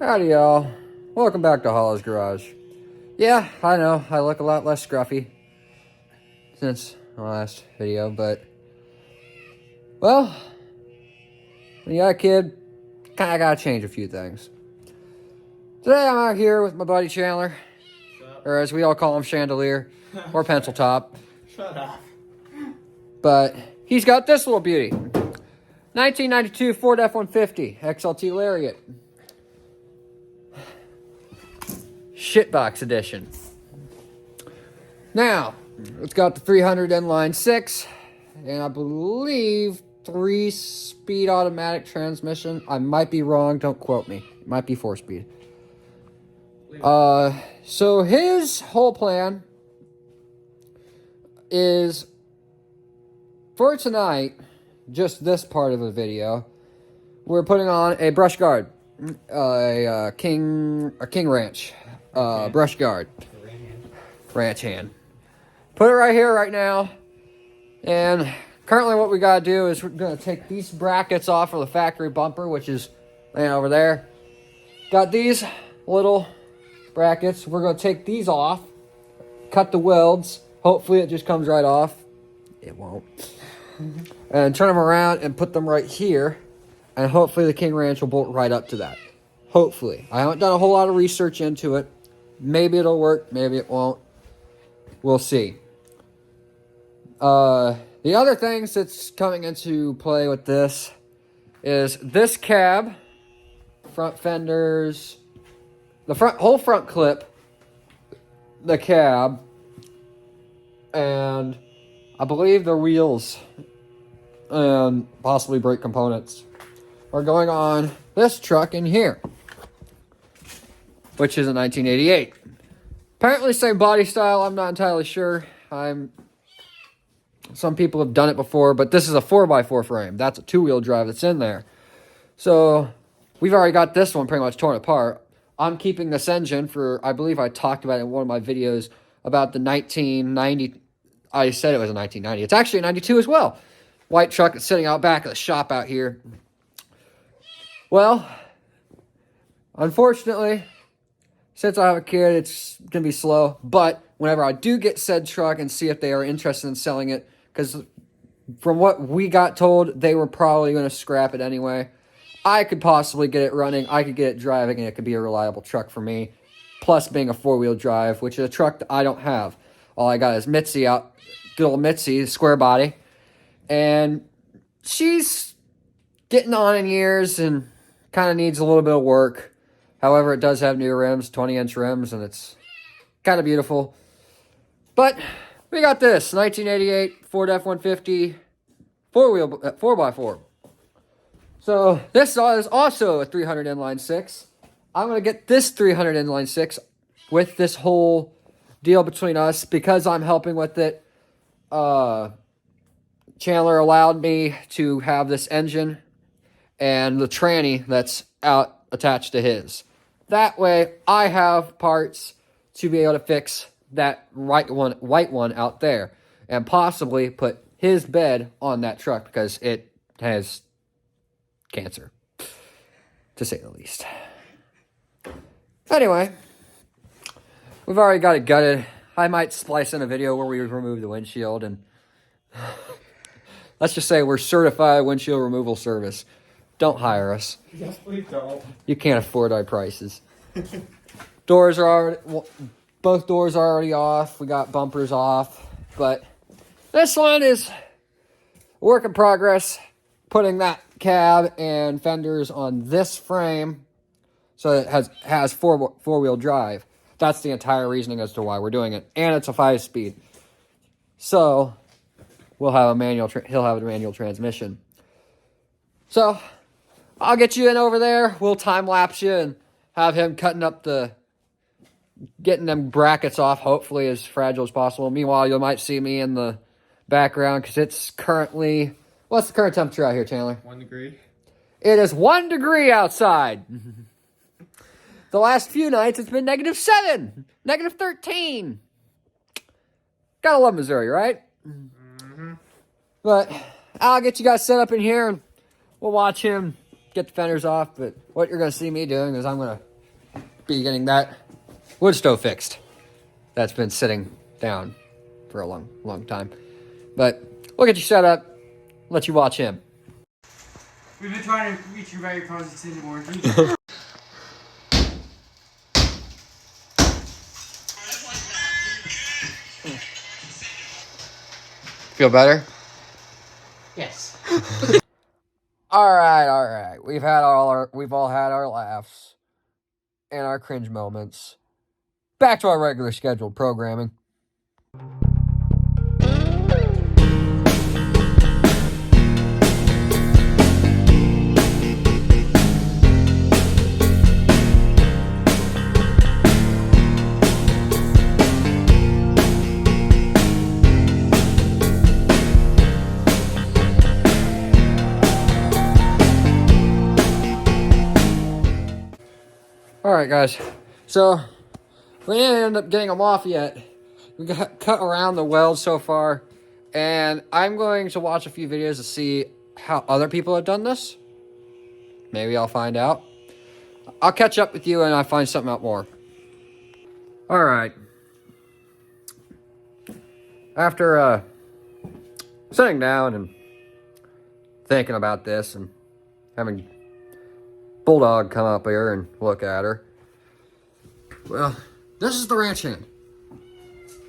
Howdy y'all, welcome back to Hollow's Garage. Yeah, I know, I look a lot less scruffy since my last video, but, well, when you got a kid, kinda gotta change a few things. Today I'm out here with my buddy Chandler, or as we all call him, Chandelier, or Pencil Top. Shut up. But he's got this little beauty. 1992 Ford F-150 XLT Lariat. Shitbox edition. Now, it's got the 300 inline 6, and I believe 3-speed automatic transmission. I might be wrong, don't quote me. It might be 4-speed. So his whole plan is, for tonight, just this part of the video, we're putting on a brush guard, a King Ranch brush guard, ranch hand. Put it right here, right now, and currently what we gotta do is we're gonna take these brackets off of the factory bumper, which is laying over there. Got these little brackets. We're gonna take these off, cut the welds. Hopefully it just comes right off. It won't. And turn them around and put them right here. And hopefully the King Ranch will bolt right up to that. Hopefully. I haven't done a whole lot of research into it. Maybe it'll work. Maybe it won't. We'll see. The other things that's coming into play with this is this cab, front fenders, the whole front clip, the cab, and I believe the wheels and possibly brake components are going on this truck in here, which is a 1988. Apparently same body style, I'm not entirely sure. Some people have done it before, but this is a 4x4 frame. That's a two-wheel drive that's in there. So we've already got this one pretty much torn apart. I'm keeping this engine for, I believe I talked about it in one of my videos about the 1990. I said it was a 1990. It's actually a 92 as well. White truck that's sitting out back of the shop out here. Well, unfortunately, since I have a kid, it's going to be slow. But whenever I do get said truck and see if they are interested in selling it, because from what we got told, they were probably going to scrap it anyway. I could possibly get it running. I could get it driving, and it could be a reliable truck for me. Plus being a four-wheel drive, which is a truck that I don't have. All I got is Mitzi out. Good old Mitzi, square body. And she's getting on in years and kind of needs a little bit of work. However, it does have new rims, 20-inch rims, and it's kind of beautiful. But we got this 1988 Ford F-150 4x4. So this is also a 300 inline 6. I'm going to get this 300 inline 6 with this whole deal between us because I'm helping with it. Chandler allowed me to have this engine and the tranny that's out attached to his. That way, I have parts to be able to fix that white one out there and possibly put his bed on that truck because it has cancer, to say the least. Anyway, we've already got it gutted. I might splice in a video where we remove the windshield and let's just say we're certified windshield removal service. Don't hire us. Yes, please don't. You can't afford our prices. Doors are already, both doors are already off. We got bumpers off, but this one is a work in progress. Putting that cab and fenders on this frame so it has four-wheel drive. That's the entire reasoning as to why we're doing it, and it's a 5-speed. So we'll have a manual. He'll have a manual transmission. So I'll get you in over there. We'll time lapse you and have him getting them brackets off. Hopefully as fragile as possible. Meanwhile, you might see me in the background because it's currently. What's the current temperature out here, Chandler? 1 degree. It is 1 degree outside. The last few nights, it's been -7, -13. Gotta love Missouri, right? Mm-hmm. But I'll get you guys set up in here, and we'll watch him get the fenders off. But what you're going to see me doing is I'm going to be getting that wood stove fixed. That's been sitting down for a long time. But we'll get you set up, let you watch him. We've been trying to reach your very positive origin. Feel better? Yes. All right. We've all had our laughs and our cringe moments. Back to our regular scheduled programming. All right, guys. So we didn't end up getting them off yet. We got cut around the weld so far, and I'm going to watch a few videos to see how other people have done this. Maybe I'll find out. I'll catch up with you and I'll find something out more. All right. After sitting down and thinking about this and having Bulldog come up here and look at her, well, this is the ranch hand.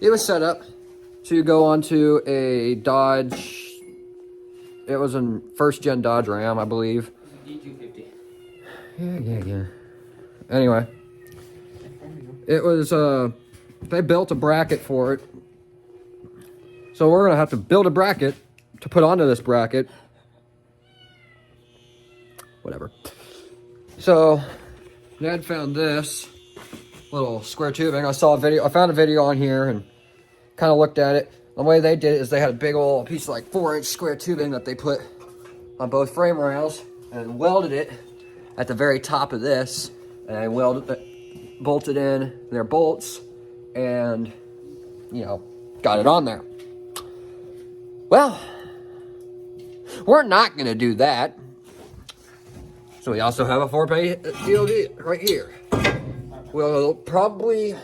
It was set up to go onto a Dodge. It was a first-gen Dodge Ram, I believe. D250. Yeah. Anyway, it was, they built a bracket for it. So we're going to have to build a bracket to put onto this bracket. Whatever. So, Dad found this little square tubing. I found a video on here and kind of looked at it. The way they did it is they had a big old piece of like 4-inch square tubing that they put on both frame rails and welded it at the very top of this. And I bolted in their bolts and, got it on there. Well, we're not going to do that. So we also have a 4-pay DOD right here. We'll probably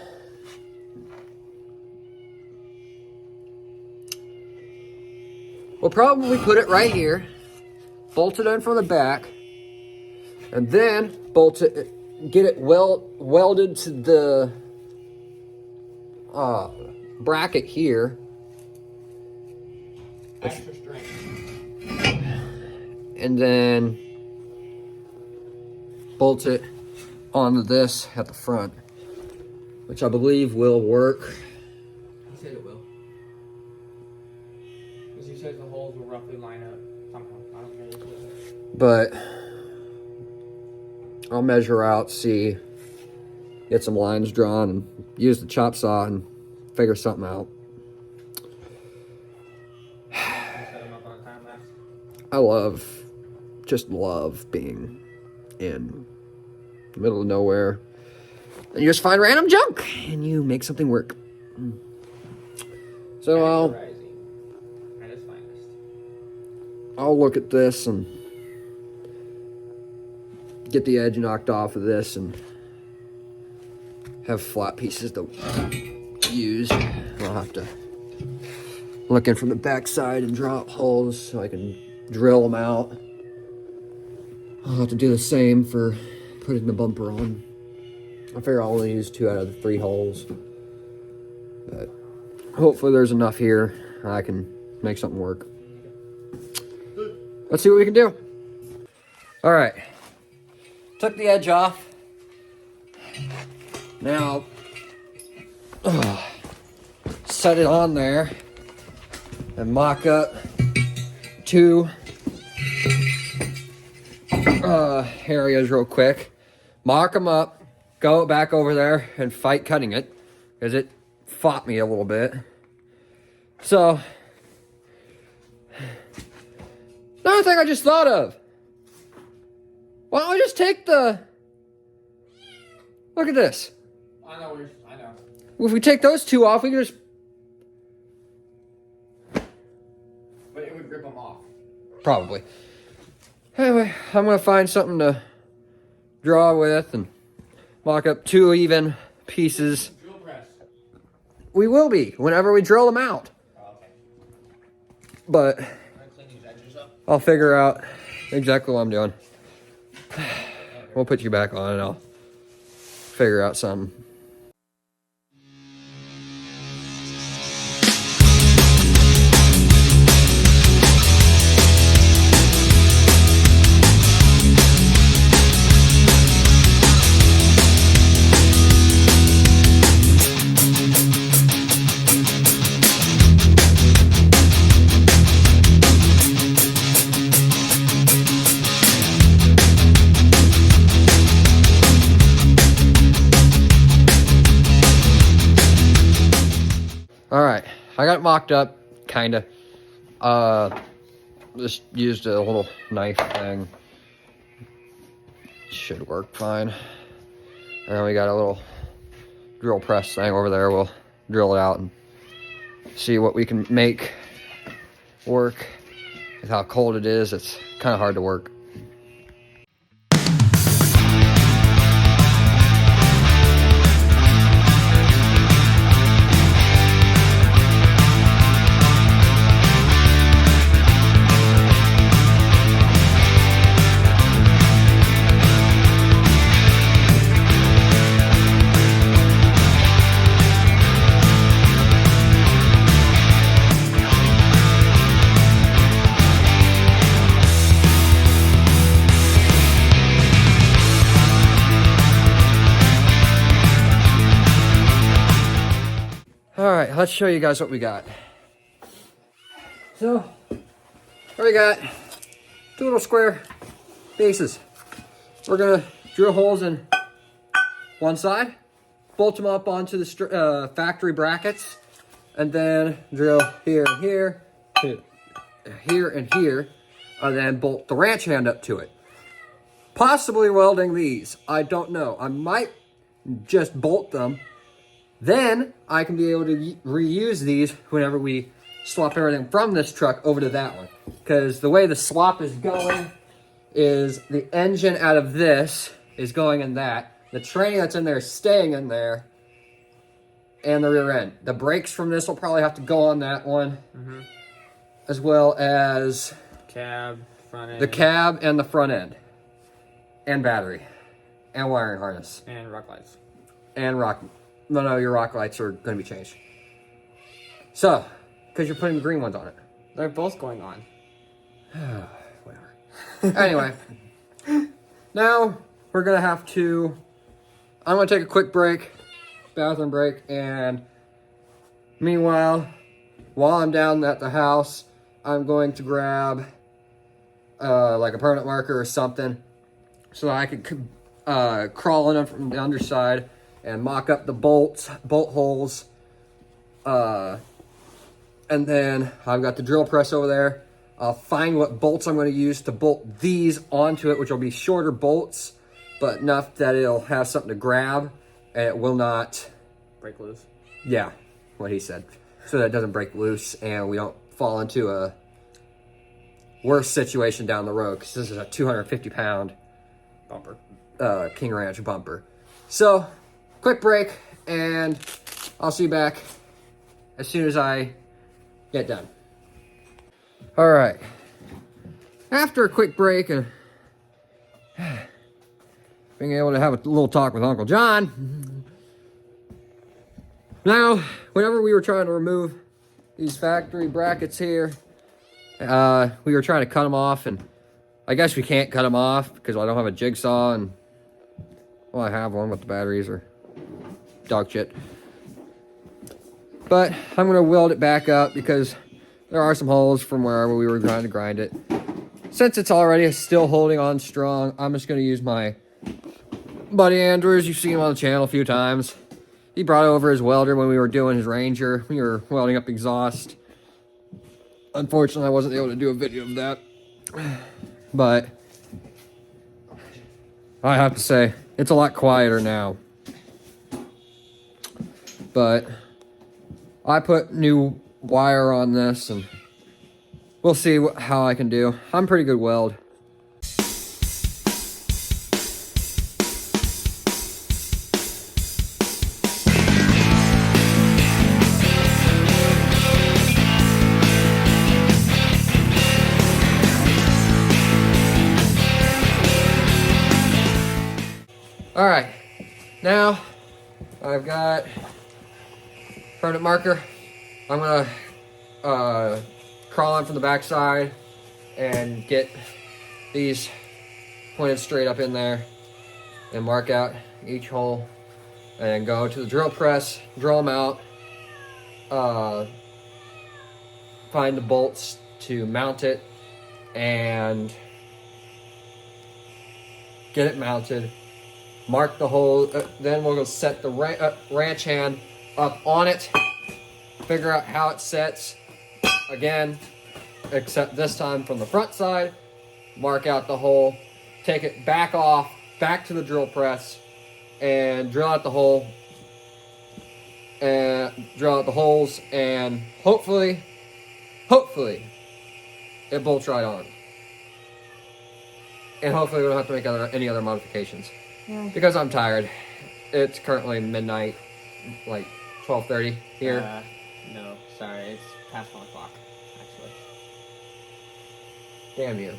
put it right here, bolt it in from the back, and then get it welded to the bracket here. Extra strength. And then bolt it onto this at the front, which I believe will work. He said it will. Because he says the holes will roughly line up somehow. I don't know what it is. But I'll measure out, get some lines drawn, and use the chop saw and figure something out. I just love being in the middle of nowhere and you just find random junk and you make something work. So I'll look at this and get the edge knocked off of this and have flat pieces to use. I'll have to look in from the back side and draw holes so I can drill them out. I'll have to do the same for putting the bumper on. I figure I'll only use 2 out of the 3 holes. But hopefully there's enough here I can make something work. Let's see what we can do. Alright. Took the edge off. Now, set it on there and mock up 2 areas real quick. Mock them up, go back over there and fight cutting it because it fought me a little bit. So, another thing I just thought of. Why don't we just take look at this. I know. If we take those 2 off, we can just... But it would rip them off. Probably. Anyway, I'm going to find something to draw with and mock up 2 even pieces. Drill press. We will be whenever we drill them out. Oh, okay. But Can I clean these edges up? I'll figure out exactly what I'm doing. We'll put you back on and I'll figure out something. Alright, I got it mocked up, kinda. Just used a little knife thing. Should work fine. And then we got a little drill press thing over there. We'll drill it out and see what we can make work. With how cold it is, it's kind of hard to work. Alright, let's show you guys what we got. So, here we got 2 little square bases. We're going to drill holes in one side, bolt them up onto the factory brackets, and then drill here and here, here and here, and then bolt the ranch hand up to it. Possibly welding these, I don't know. I might just bolt them. Then I can be able to reuse these whenever we swap everything from this truck over to that one. Because the way the swap is going is the engine out of this is going in that. The training that's in there is staying in there. And the rear end. The brakes from this will probably have to go on that one. Mm-hmm. As well as Cab, front end. the cab and the front end. And battery. And wiring harness. And rock lights. And rock. No, your rock lights are going to be changed. So, because you're putting the green ones on it. They're both going on. Whatever. Anyway. Now, we're going to have to... I'm going to take a quick break. Bathroom break. And meanwhile, while I'm down at the house, I'm going to grab like a permanent marker or something. So I could crawl in from the underside and mock up the bolt holes. And then I've got the drill press over there. I'll find what bolts I'm going to use to bolt these onto it, which will be shorter bolts, but enough that it'll have something to grab, and it will not... break loose. Yeah, what he said. So that it doesn't break loose, and we don't fall into a worse situation down the road, because this is a 250-pound Bumper. King Ranch bumper. So... quick break, and I'll see you back as soon as I get done. All right. After a quick break and being able to have a little talk with Uncle John. Now, whenever we were trying to remove these factory brackets here, we were trying to cut them off, and I guess we can't cut them off because I don't have a jigsaw, and well, I have one, but the batteries are dog shit. But I'm going to weld it back up because there are some holes from wherever we were trying to grind it. Since it's already still holding on strong, I'm just going to use my buddy Andrews. You've seen him on the channel a few times. He brought over his welder when we were doing his Ranger. We were welding up exhaust. Unfortunately, I wasn't able to do a video of that. But I have to say, it's a lot quieter now. But I put new wire on this, and we'll see how I can do. I'm pretty good weld. All right, now I've got permanent marker. I'm gonna crawl in from the backside and get these pointed straight up in there and mark out each hole and go to the drill press, drill them out, find the bolts to mount it and get it mounted, mark the hole, then we'll go set the ranch hand up on it, figure out how it sets, again, except this time from the front side, mark out the hole, take it back off, back to the drill press, and drill out the hole, and drill out the holes, and hopefully, it bolts right on. And hopefully we don't have to make any other modifications. Yeah. Because I'm tired. It's currently midnight, like 12:30 here. No, sorry, it's past 1 o'clock, actually. Damn you.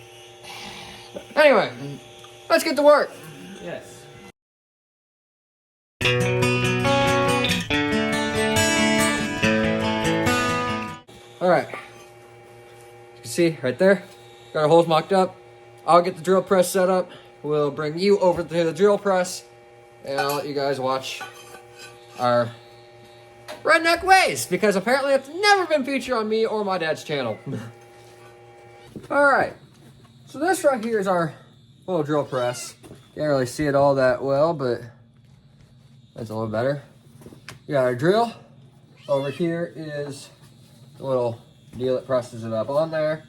Anyway, let's get to work. Yes. Alright. You can see right there, got our holes mocked up. I'll get the drill press set up. We'll bring you over to the drill press, and I'll let you guys watch our redneck ways, because apparently it's never been featured on me or my dad's channel. Alright, so this right here is our little drill press. Can't really see it all that well, but that's a little better. We got our drill. Over here is the little deal that presses it up on there.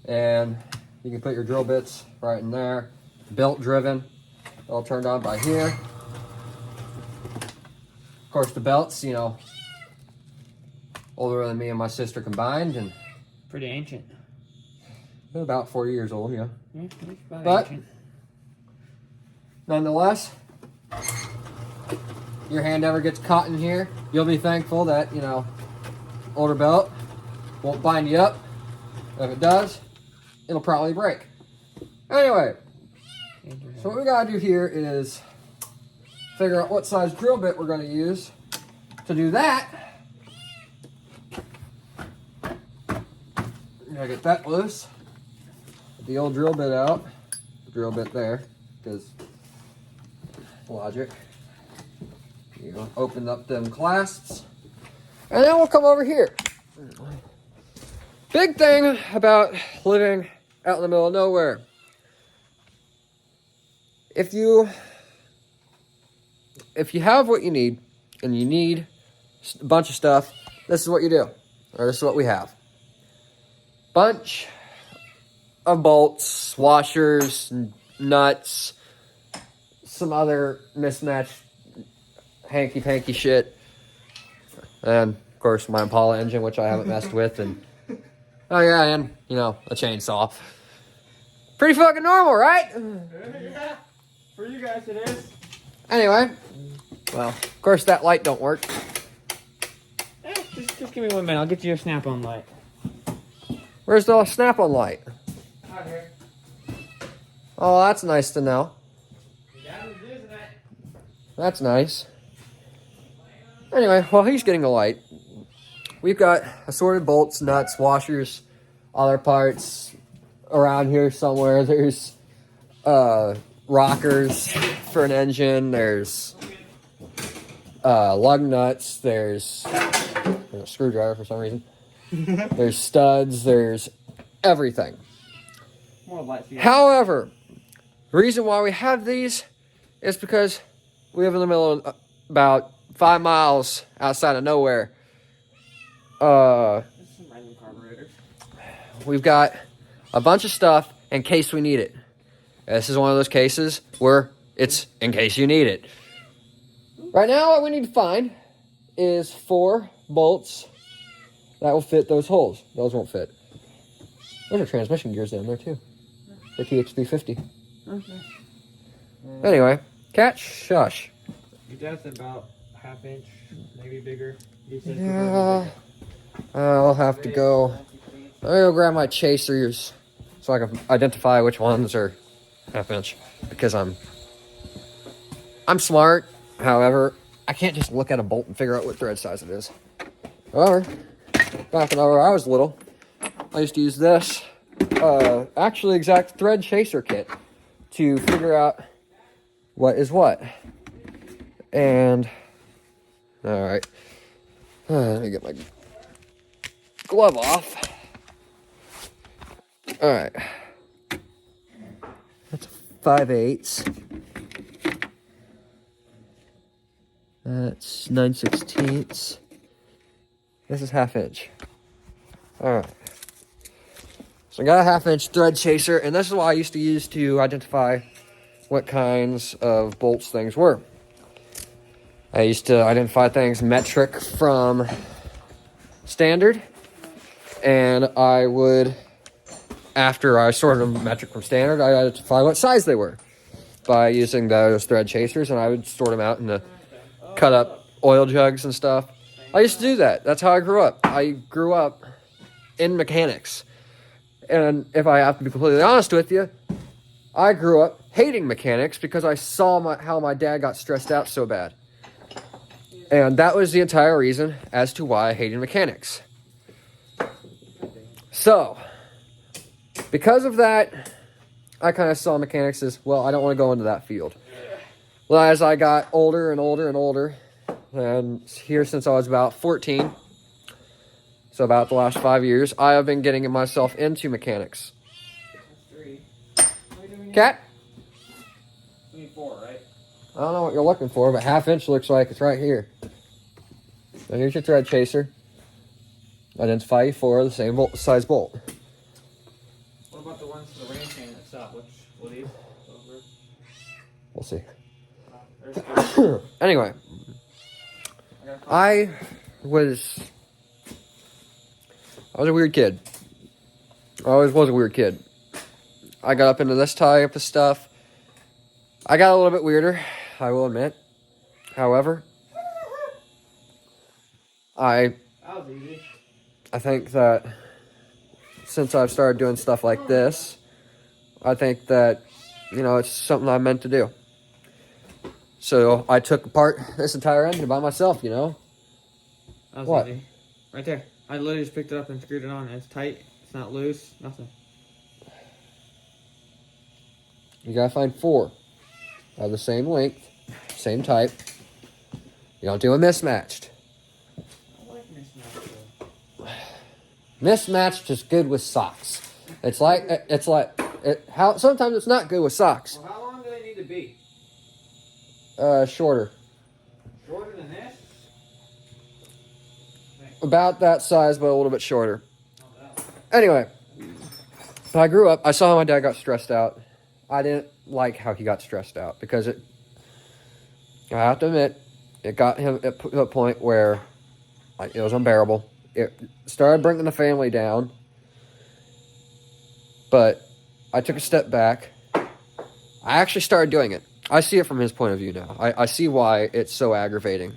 And you can put your drill bits right in there. Belt driven, all turned on by here. Of course, the belts, you know, older than me and my sister combined, and pretty ancient. About 40 years old, yeah. But ancient. Nonetheless, your hand ever gets caught in here, you'll be thankful that, you know, older belt won't bind you up. If it does, it'll probably break. Anyway, so what we gotta do here is figure out what size drill bit we're gonna use. To do that, I'm gonna get that loose. Get the old drill bit out. The drill bit there, because logic. You know, open up them clasps. And then we'll come over here. Big thing about living out in the middle of nowhere. If you have what you need, and you need a bunch of stuff, this is what you do. Or this is what we have. Bunch of bolts, washers, nuts, some other mismatched hanky-panky shit. And, of course, my Impala engine, which I haven't messed with. And, oh, yeah, and, you know, a chainsaw. Pretty fucking normal, right? Yeah, for you guys it is. Anyway, well, of course, that light don't work. Just give me 1 minute. I'll get you a snap-on light. Where's the snap-on light? Out here. Oh, that's nice to know. That's nice. Anyway, while he's getting the light, we've got assorted bolts, nuts, washers, other parts around here somewhere. There's rockers for an engine. There's lug nuts. There's a screwdriver for some reason. There's studs. There's everything. More lights. However, the reason why we have these is because we live in the middle of about 5 miles outside of nowhere. Some random carburetors. We've got a bunch of stuff in case we need it. This is one of those cases where it's in case you need it. Right now, what we need to find is 4 bolts that will fit those holes. Those won't fit. There's our transmission gears down there, too. For TX350. Okay. Anyway, catch, shush. Your dad said about 1/2 inch, maybe bigger. You said Yeah. I'll have to go. I'll go grab my chasers so I can identify which ones are 1/2 inch, because I'm I'm smart. However, I can't just look at a bolt and figure out what thread size it is. However, back whenever I was little, I used to use this actually exact thread chaser kit to figure out what is what. And all right, let me get my glove off. All right, that's 5/8. That's 9/16. This is 1/2 inch. All right. So I got a 1/2 inch thread chaser, and this is what I used to use to identify what kinds of bolts things were. I used to identify things metric from standard, and I would, after I sorted them metric from standard, I identify what size they were by using those thread chasers, and I would sort them out into cut up oil jugs and stuff. I used to do that. That's how I grew up. I grew up in mechanics. And if I have to be completely honest with you, I grew up hating mechanics because I saw how my dad got stressed out so bad. And that was the entire reason as to why I hated mechanics. So, because of that, I kind of saw mechanics as, well, I don't want to go into that field. Well, as I got older and older and older, and here since I was about 14, so about the last 5 years, I have been getting myself into mechanics. Cat? You need 4, right? I don't know what you're looking for, but 1/2 inch looks like it's right here. So here's your thread chaser. Identify you for the same size bolt. What about the ones for the rain chain itself? Which will these? We'll see. There's 2. Anyway, I was a weird kid. I always was a weird kid. I got up into this type of stuff. I got a little bit weirder, I will admit. However, I That was easy. think that since I've started doing stuff like this, I think that, it's something I'm meant to do. So I took apart this entire engine by myself, That was What? easy. Right there. I literally just picked it up and screwed it on. It's tight. It's not loose. Nothing. You gotta find 4 of the same length, same type. You don't do a mismatched. I like mismatch though. Mismatched is good with socks. Sometimes it's not good with socks. Well, how long do they need to be? Shorter. Shorter than this? About that size, but a little bit shorter. Not that. Anyway, so I grew up. I saw how my dad got stressed out. I didn't like how he got stressed out because I have to admit, it got him to a point where it was unbearable. It started bringing the family down. But I took a step back. I actually started doing it. I see it from his point of view now. I see why it's so aggravating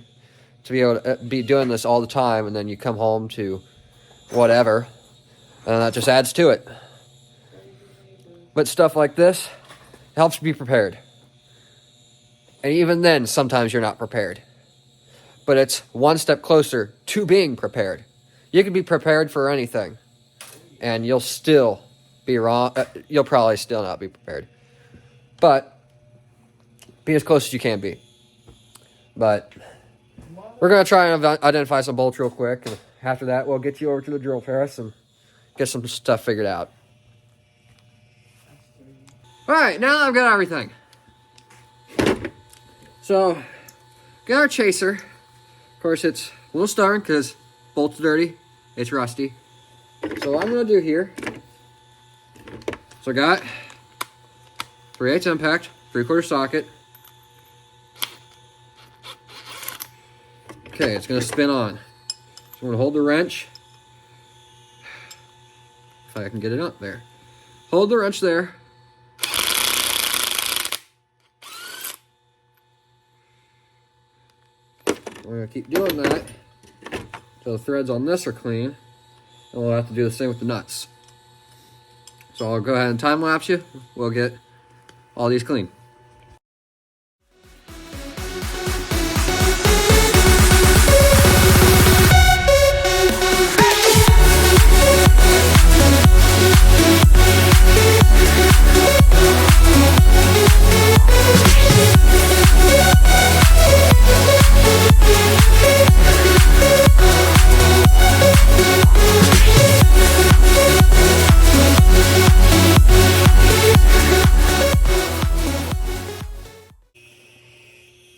to be able to be doing this all the time, and then you come home to whatever, and that just adds to it. But stuff like this helps you be prepared. And even then, sometimes you're not prepared. But it's one step closer to being prepared. You can be prepared for anything, and you'll still be wrong. You'll probably still not be prepared. But be as close as you can be. But we're going to try and identify some bolts real quick. And after that, we'll get you over to the drill press and get some stuff figured out. All right, now that I've got everything. So, got our chaser. Of course, it's a little stubborn because bolt's dirty. It's rusty. So what I'm going to do here, so I got 3/8 impact, 3/4 socket. Okay, it's going to spin on. So I'm going to hold the wrench. If I can get it up there. Hold the wrench there. We're going to keep doing that until the threads on this are clean. And we'll have to do the same with the nuts. So I'll go ahead and time lapse you. We'll get all these clean.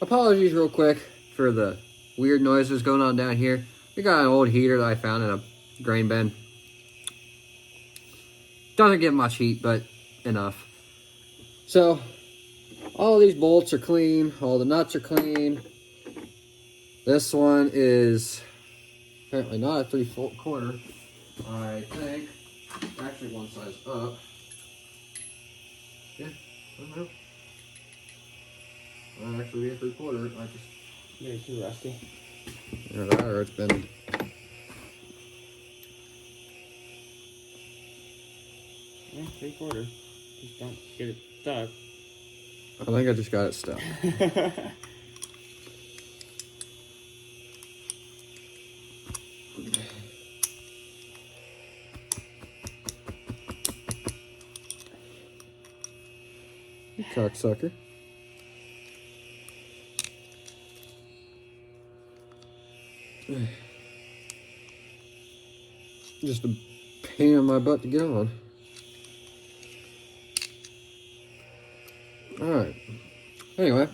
apologies real quick for the weird noises going on down here. We got an old heater that I found in a grain bin. Doesn't get much heat, but enough. So, all these bolts are clean. All the nuts are clean. This one is apparently not a 3/4. I think. Actually, one size up. Yeah, I don't know. Might actually be a 3/4. I just. Maybe too rusty. Either that or it's been. Yeah, 3/4. Just don't get it stuck. I think I just got it stuck. You cocksucker. Just a pain in my butt to get on. Alright. Anyway.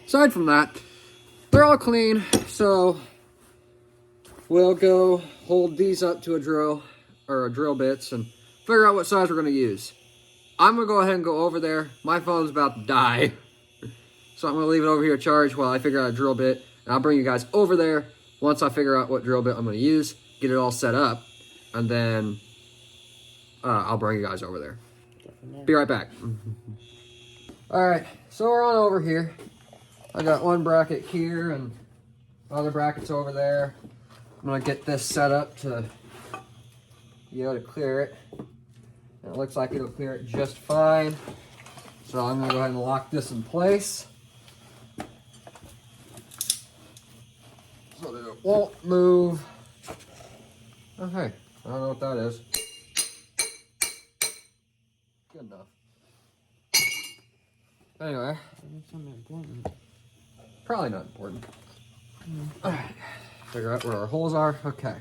Aside from that, they're all clean, so we'll go hold these up to a drill, or a drill bits, and figure out what size we're going to use. I'm going to go ahead and go over there. My phone's about to die. So I'm going to leave it over here charged while I figure out a drill bit. And I'll bring you guys over there once I figure out what drill bit I'm going to use. Get it all set up. And then I'll bring you guys over there. Be right back. Alright, so we're on over here. I got one bracket here and other brackets over there. I'm going to get this set up to be able to clear it. And it looks like it'll clear it just fine. So I'm going to go ahead and lock this in place so that it won't move. Okay, I don't know what that is. Good enough. Anyway. Something important. Probably not important. Alright, figure out where our holes are. Okay.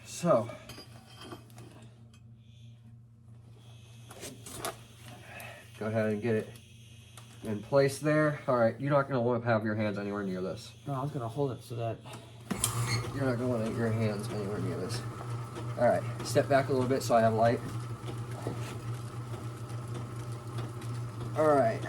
So, go ahead and get it in place there. All right, you're not going to want to have your hands anywhere near this. No, I was going to hold it so that... You're not going to want your hands anywhere near this. All right, step back a little bit so I have light. All right.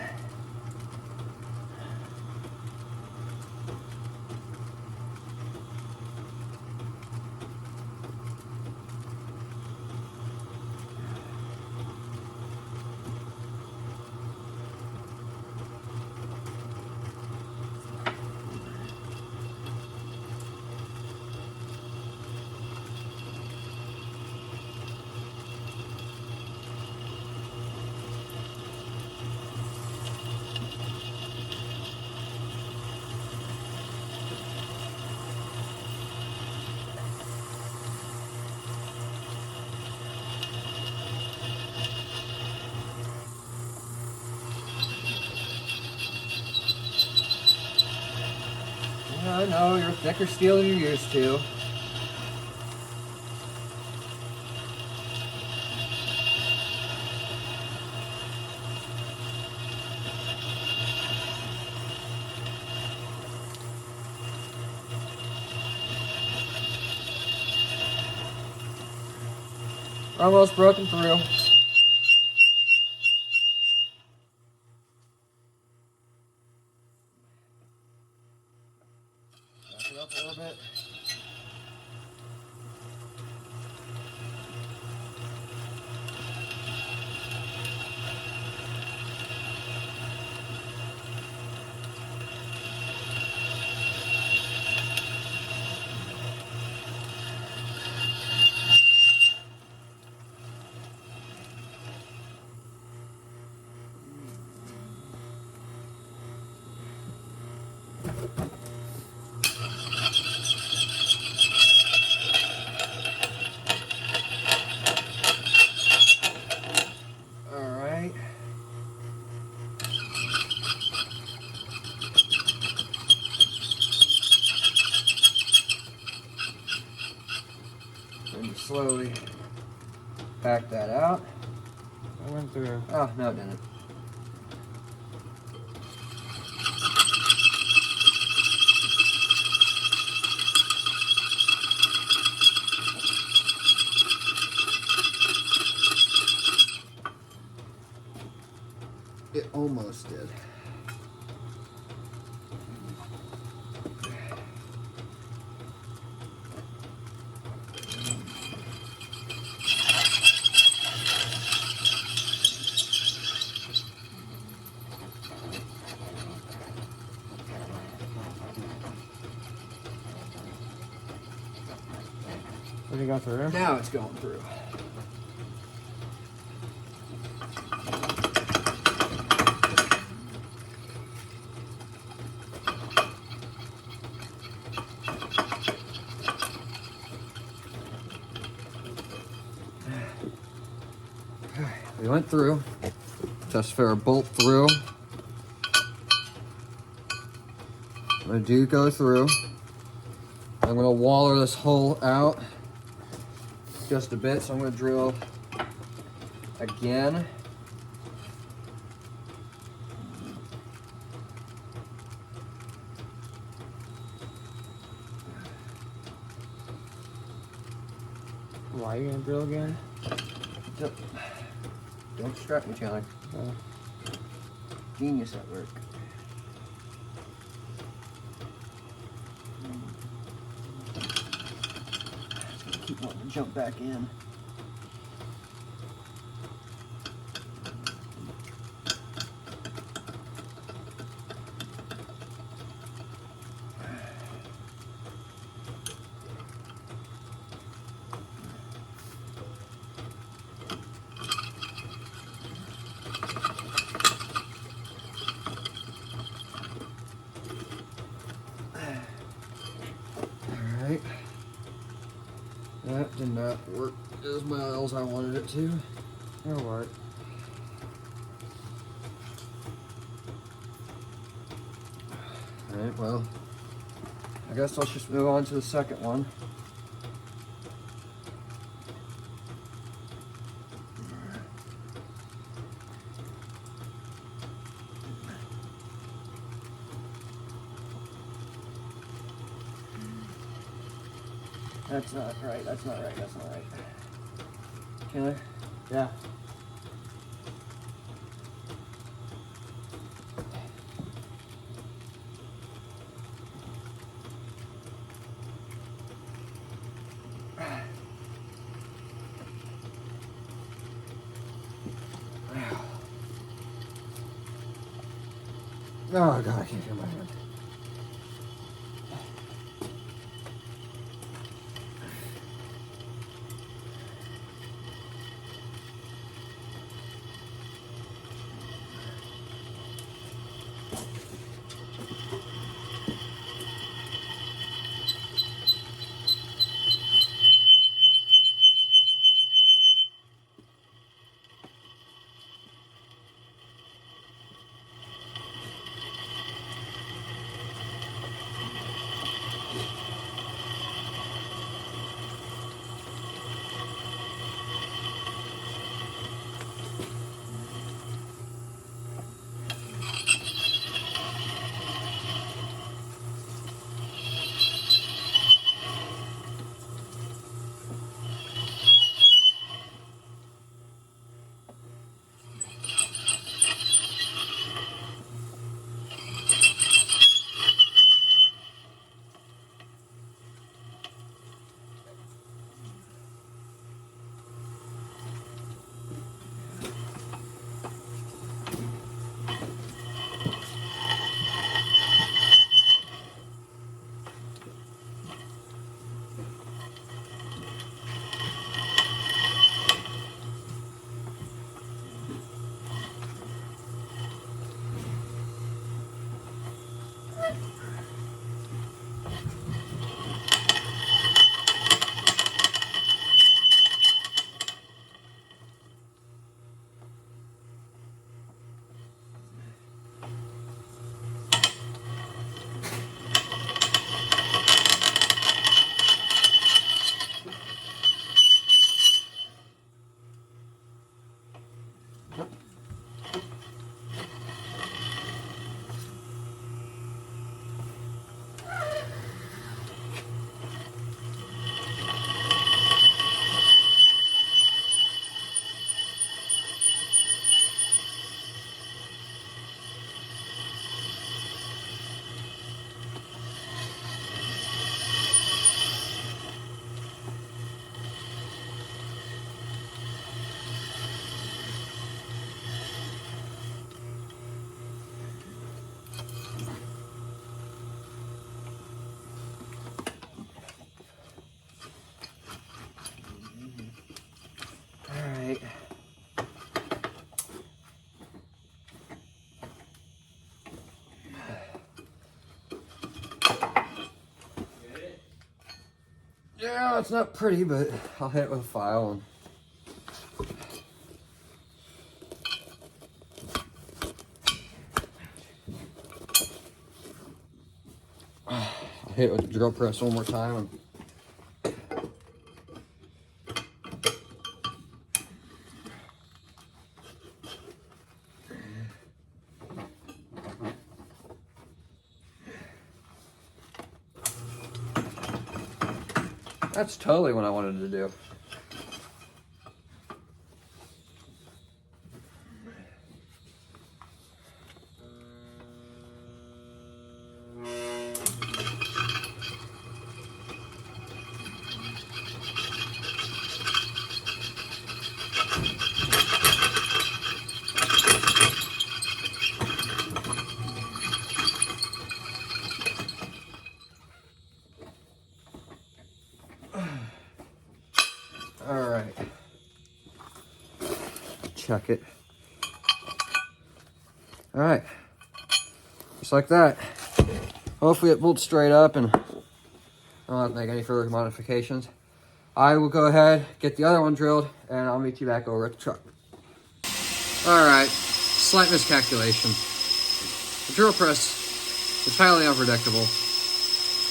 I know, you're thicker steel than you're used to. Almost broken through. Back it up a little bit. Slowly back that out. It went through. Oh, no, it didn't. It almost did. Did it go through? Now it's going through. We went through. Test fair bolt through. I do go through. I'm gonna waller this hole out just a bit, so I'm gonna drill again. Why are you gonna drill again? Don't distract me, Chandler. Genius at work. Keep wanting to jump back in. Alright. That did not work as well as I wanted it to. It'll work. Alright, well, I guess let's just move on to the second one. That's not right, that's not right, that's not right. Chandler? Yeah. Oh god, I can't feel my hand. Yeah, it's not pretty, but I'll hit it with a file and I'll hit it with the drill press one more time. And that's totally what I wanted to do. All right. Check it. All right. Just like that. Hopefully it bolts straight up and I don't have to make any further modifications. I will go ahead, get the other one drilled, and I'll meet you back over at the truck. All right, slight miscalculation. The drill press was highly unpredictable,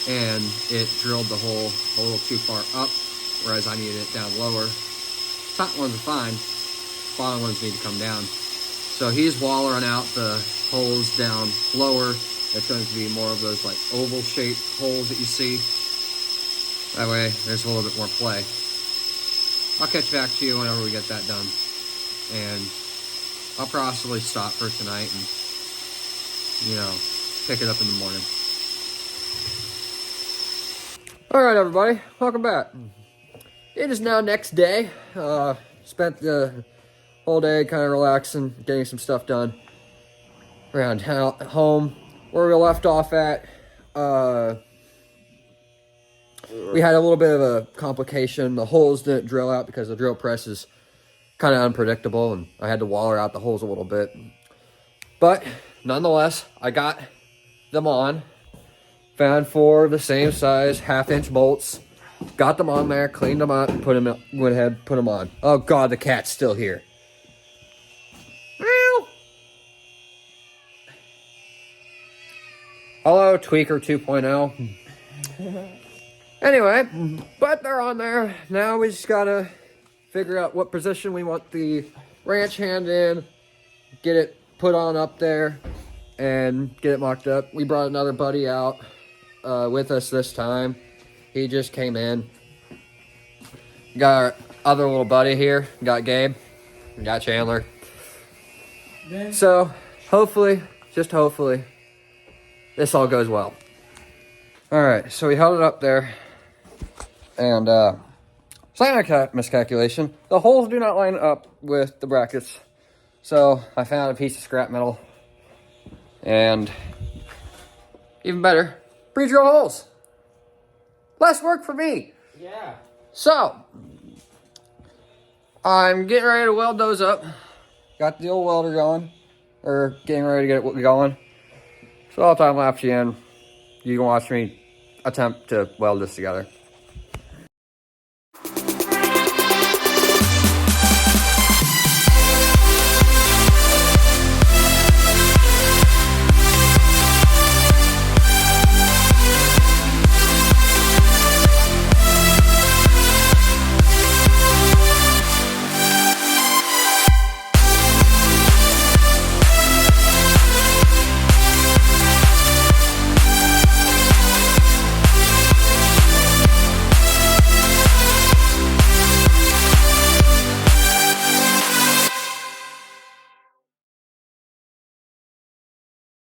and it drilled the hole a little too far up, whereas I needed it down lower. Top ones are fine, bottom ones need to come down. So he's wallering out the holes down lower. It's going to be more of those like oval shaped holes that you see. That way there's a little bit more play. I'll catch back to you whenever we get that done. And I'll possibly stop for tonight and, you know, pick it up in the morning. All right, everybody, welcome back. It is now next day. Spent the whole day kind of relaxing, getting some stuff done around home. Where we left off at, we had a little bit of a complication. The holes didn't drill out because the drill press is kind of unpredictable, and I had to waller out the holes a little bit. But nonetheless, I got them on. Found 4 of the same size, 1/2-inch bolts. Got them on there, cleaned them up, went ahead, put them on. Oh God, the cat's still here. Meow. Hello, Tweaker 2.0. Anyway, but they're on there. Now we just gotta figure out what position we want the ranch hand in, get it put on up there, and get it mocked up. We brought another buddy out with us this time. He just came in. Got our other little buddy here. Got Gabe. Got Chandler. So, hopefully, just hopefully, this all goes well. Alright, so we held it up there. And, slight miscalculation. The holes do not line up with the brackets. So, I found a piece of scrap metal. And, even better, pre-drill holes. Less work for me. Yeah. So, I'm getting ready to weld those up. Got the old welder going. Or getting ready to get it going. So I'll time lapse you in. You can watch me attempt to weld this together.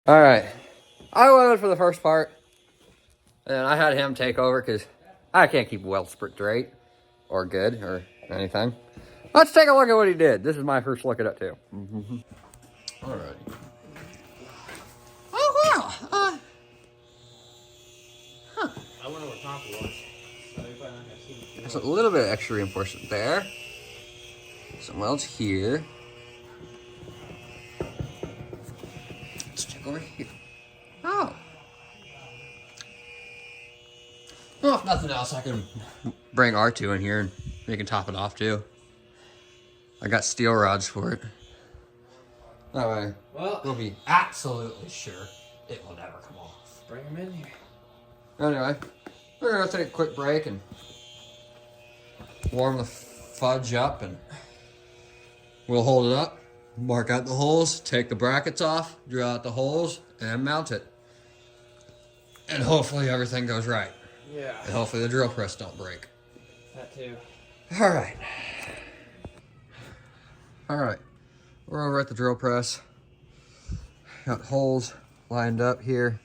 All right, I welded for the first part, and I had him take over because I can't keep weld straight or good or anything. Let's take a look at what he did. This is my first look at it too. All right. Oh wow. I wonder what top it was. There's a little bit of extra reinforcement there. Some welds here. Let's check over here. Oh. Well, if nothing else, I can bring R2 in here and they can top it off too. I got steel rods for it. That way, we'll be absolutely sure it will never come off. Bring them in here. Anyway, we're gonna take a quick break and warm the fudge up, and we'll hold it up, mark out the holes, take the brackets off, drill out the holes, and mount it. And hopefully everything goes right. Yeah. And hopefully the drill press don't break. That too. All right. All right. We're over at the drill press. Got holes lined up here.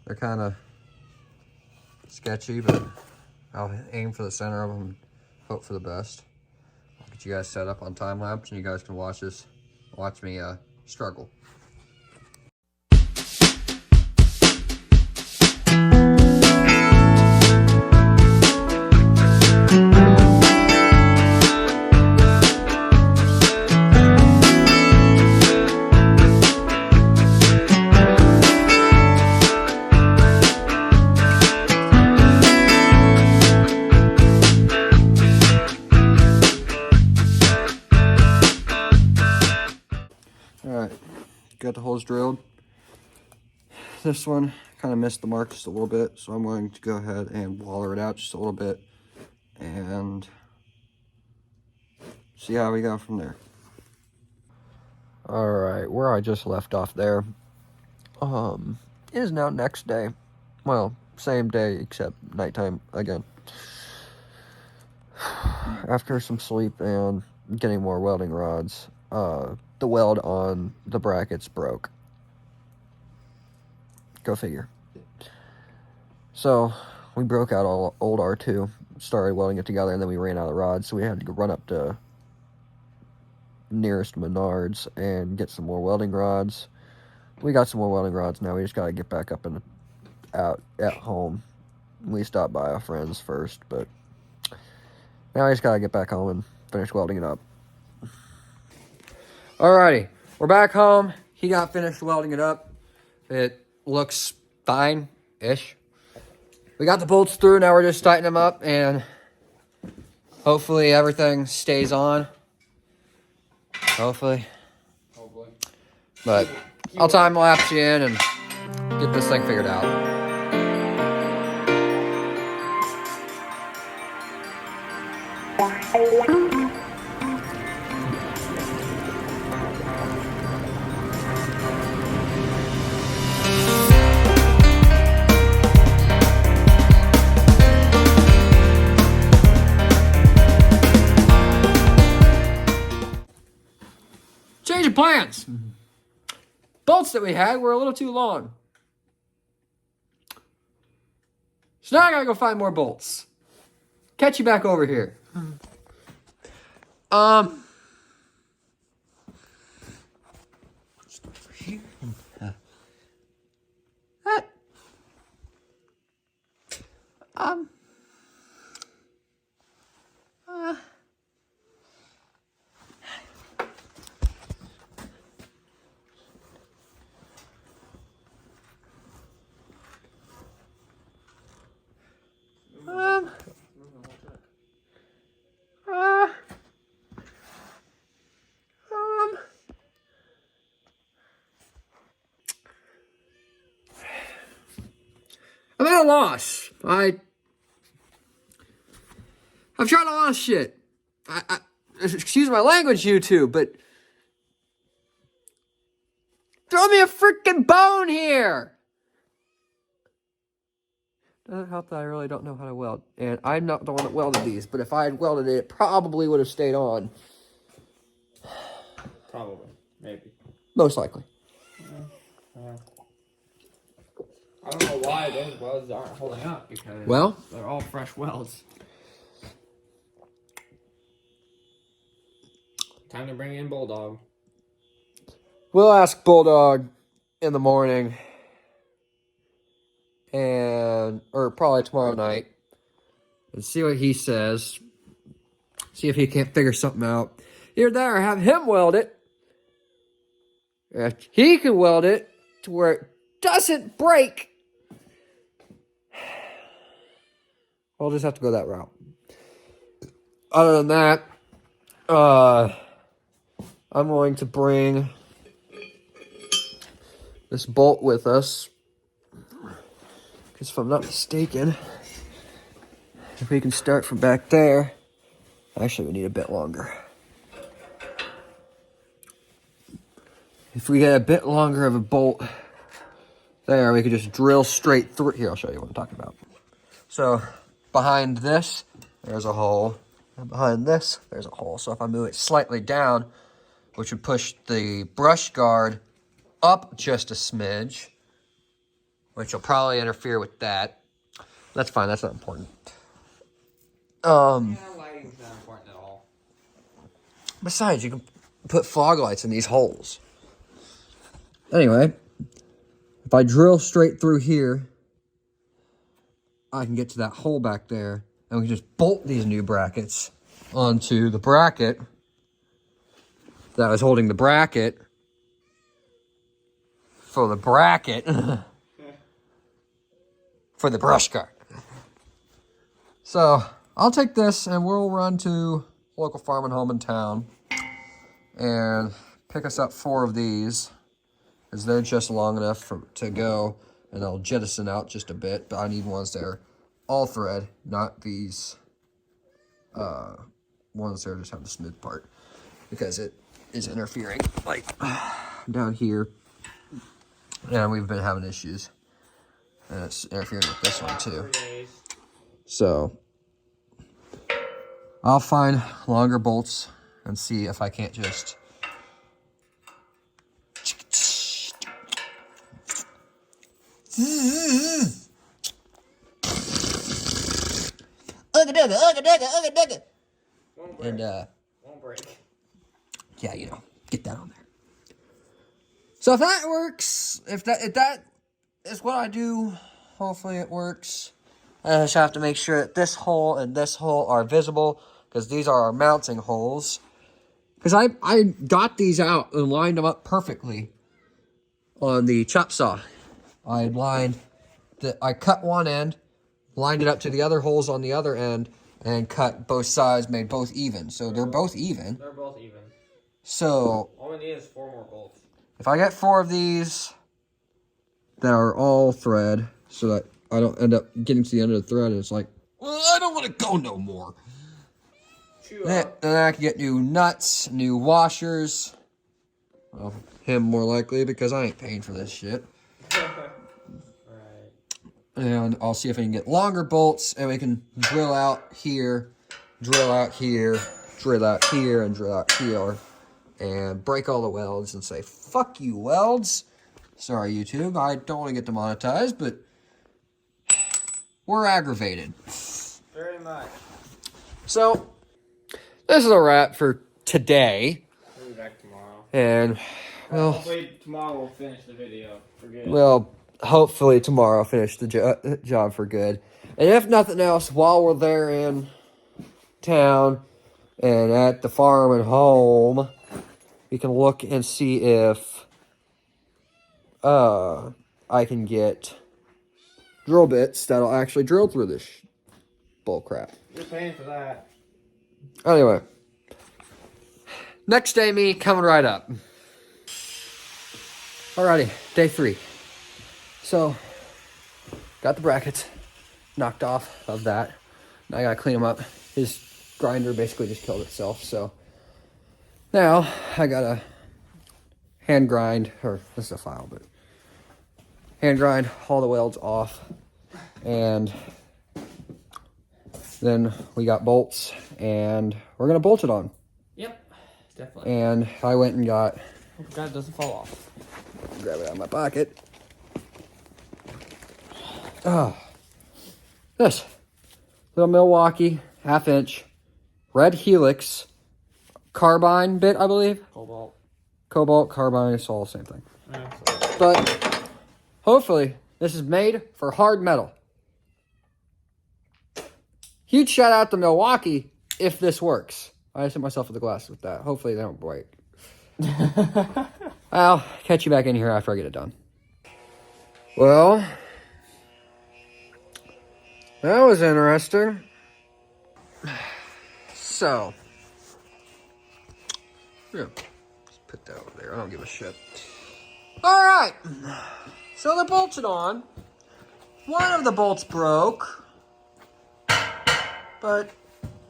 They're kind of sketchy, but I'll aim for the center of them and hope for the best. I'll get you guys set up on time lapse, and you guys can watch me struggle. Alright, got the holes drilled. This one kind of missed the mark just a little bit, so I'm going to go ahead and waller it out just a little bit and see how we go from there. Alright, where I just left off there, it is now next day. Well, same day except nighttime again. After some sleep and getting more welding rods, the weld on the brackets broke. Go figure. So we broke out all old R2, started welding it together, and then we ran out of rods, so we had to run up to nearest Menards and get some more welding rods. We got some more welding rods now. We just gotta get back up and out at home. We stopped by our friends first, but now I just gotta get back home and finish welding it up. Alrighty, we're back home. He got finished welding it up. It looks fine-ish. We got the bolts through. Now we're just tightening them up, and hopefully everything stays on. Hopefully. But I'll time lapse you in and get this thing figured out. Change of plans. Bolts that we had were a little too long. So now I gotta go find more bolts. Catch you back over here. Just go over here. I'm at a loss. I've tried a lot of shit. Excuse my language, YouTube, but throw me a freaking bone here. Doesn't help that I really don't know how to weld, and I'm not the one that welded these. But if I had welded it, it probably would have stayed on. Probably, maybe. Most likely. I don't know why those welds aren't holding up, because Well, they're all fresh welds. Time to bring in Bulldog. we'll ask Bulldog in the morning, or probably tomorrow night, and see what he says. See if he can't figure something out. Either that or have him weld it. If he can weld it to where it doesn't break, I'll just have to go that route. Other than that, I'm going to bring this bolt with us. Because if I'm not mistaken, if we can start from back there, actually we need a bit longer. If we get a bit longer of a bolt there, we could just drill straight through. Here, I'll show you what I'm talking about. So, behind this, there's a hole. And behind this, there's a hole. So if I move it slightly down, which would push the brush guard up just a smidge, which will probably interfere with that. That's fine, that's not important. Yeah, lighting's not important at all. Besides, you can put fog lights in these holes. Anyway, if I drill straight through here, I can get to that hole back there, and we can just bolt these new brackets onto the bracket that was holding the bracket for the bracket for the brush guard. So I'll take this and we'll run to local farm and home in town and pick us up 4 of these, because they're just long enough to go, and I'll jettison out just a bit, but I need ones that are all thread, not these ones that just have the smooth part, because it is interfering like down here, and we've been having issues, and it's interfering with this one too. So I'll find longer bolts and see if I can't just and Won't break. yeah, you know, get that on there. So if that works, if that is what I do, hopefully it works. I just have to make sure that this hole and this hole are visible, because these are our mounting holes. Because I got these out and lined them up perfectly on the chop saw. I cut one end, lined it up to the other holes on the other end, and cut both sides, made both even. So they're both even. They're both even. So all we need is 4 more bolts. If I get 4 of these that are all thread, so that I don't end up getting to the end of the thread and it's like, well, I don't want to go no more. Then I can get new nuts, new washers. Well, him more likely, because I ain't paying for this shit. Right. And I'll see if I can get longer bolts, and we can drill out here, drill out here, drill out here, and drill out here. And break all the welds and say, fuck you, welds. Sorry, YouTube. I don't want to get demonetized, but we're aggravated. Very much. So, this is a wrap for today. We'll be back tomorrow. And, well, hopefully tomorrow we'll finish the video for good. Well, hopefully tomorrow I'll finish the job for good. And if nothing else, while we're there in town and at the farm and home, we can look and see if I can get drill bits that'll actually drill through this bull crap. You're paying for that. Anyway, next day me coming right up. Alrighty, day 3. So, got the brackets knocked off of that. Now I gotta clean them up. His grinder basically just killed itself, so now I gotta hand grind, or this is a file, but hand grind all the welds off, and then we got bolts, and we're gonna bolt it on. Yep, definitely. And I went and got, Hope God doesn't fall off. grab it out of my pocket. This little Milwaukee 1/2-inch red helix carbine bit, I believe. Cobalt, carbine, it's all the same thing. Yeah, But hopefully this is made for hard metal. Huge shout out to Milwaukee if this works. I just hit myself with the glasses with that. Hopefully they don't break. I'll catch you back in here after I get it done. Well, That was interesting. So, yeah, just put that over there. I don't give a shit. All right. So they're bolted on. One of the bolts broke, but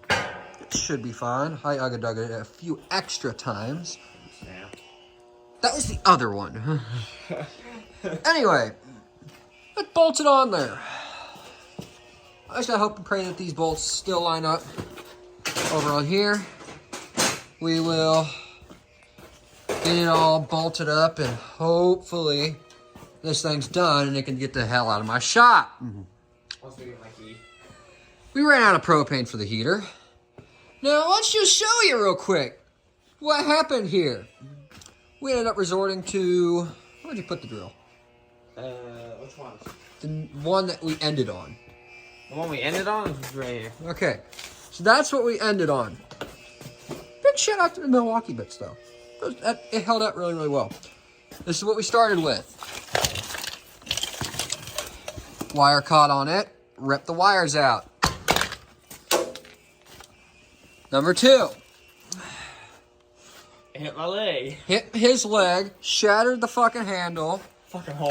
it should be fine. I dug it a few extra times. That was the other one. Anyway, it bolted on there. I just gotta hope and pray that these bolts still line up. Over on here, we will get it all bolted up, and hopefully this thing's done and it can get the hell out of my shop. Once we get my key. We ran out of propane for the heater. Now, let's just show you real quick what happened here. We ended up resorting to... Where'd you put the drill? Which one? The one that we ended on. The one we ended on is right here. Okay, so that's what we ended on. Big shout out to the Milwaukee bits, though. It held up really, really well. This is what we started with. Wire caught on it. Rip the wires out. Number 2. It hit my leg. Hit his leg. Shattered the fucking handle. Fucking hole.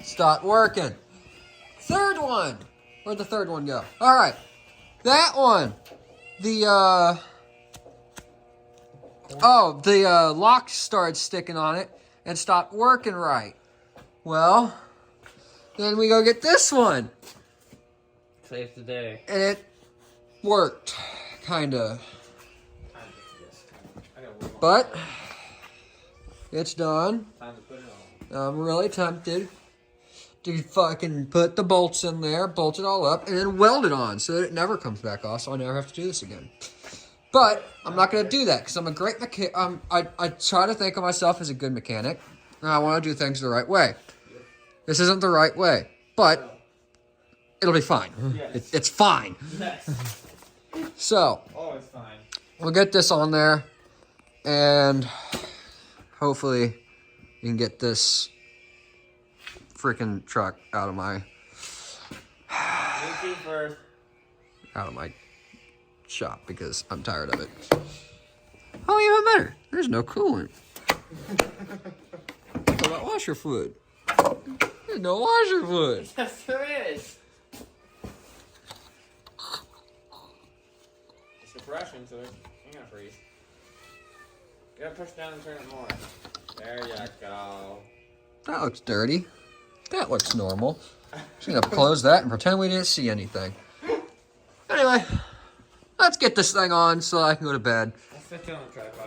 Stopped working. Third one. Where'd the third one go? All right. That one. The lock started sticking on it and stopped working right. Well, then we go get this one. Saves the day. And it worked. Kinda. But it's done. Time to put it on. I'm really tempted to fucking put the bolts in there, bolt it all up, and then weld it on so that it never comes back off, so I never have to do this again. But I'm not going to do that because I'm a great mechanic. I try to think of myself as a good mechanic, and I want to do things the right way. This isn't the right way, but it'll be fine. Yes. It's fine. Yes. So, Always fine. we'll get this on there, and hopefully you can get this freaking truck out of my shop because I'm tired of it. Oh, even better. There's no coolant. What about washer fluid? There's no washer fluid. Yes, there is. It's compression, so it's gonna freeze. You gotta push down and turn it more. There you go. That looks dirty. That looks normal. Just gonna close that and pretend we didn't see anything. Anyway, let's get this thing on so I can go to bed. Let's sit you on the tripod.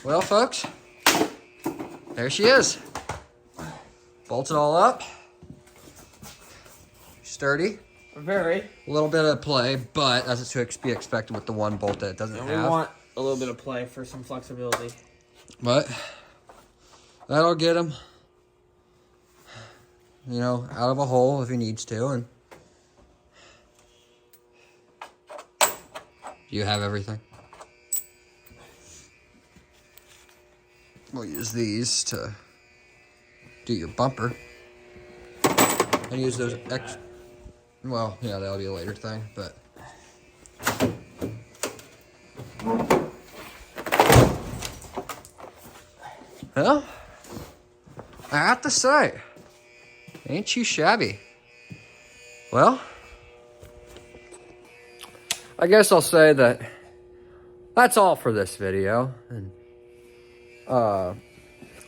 Well, folks, there she is. Bolts it all up. Sturdy. Very. A little bit of play, but that's to be expected with the one bolt that it doesn't And have. we want a little bit of play for some flexibility. But that'll get him, you know, out of a hole if he needs to. And do you have everything? We'll use these to do your bumper. And use those well, yeah, that'll be a later thing, but well, I have to say, ain't too shabby. Well, I guess I'll say that that's all for this video. And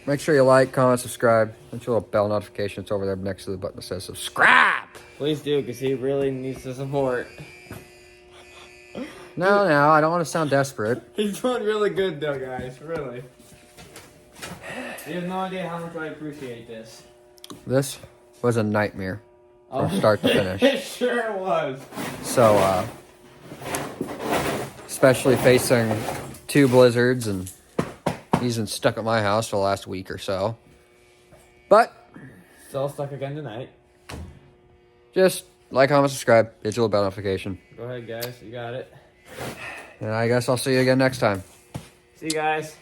make sure you like, comment, subscribe. Hit your little bell notification. It's over there next to the button that says subscribe. Please do, because he really needs the support. No, I don't want to sound desperate. He's doing really good, though, guys. Really. You have no idea how much I appreciate this. This was a nightmare. from start to finish. It sure was. So, especially facing 2 blizzards, and he's been stuck at my house for the last week or so. But Still stuck again tonight. just like, comment, subscribe, digital bell notification. Go ahead, guys. You got it. And I guess I'll see you again next time. See you guys.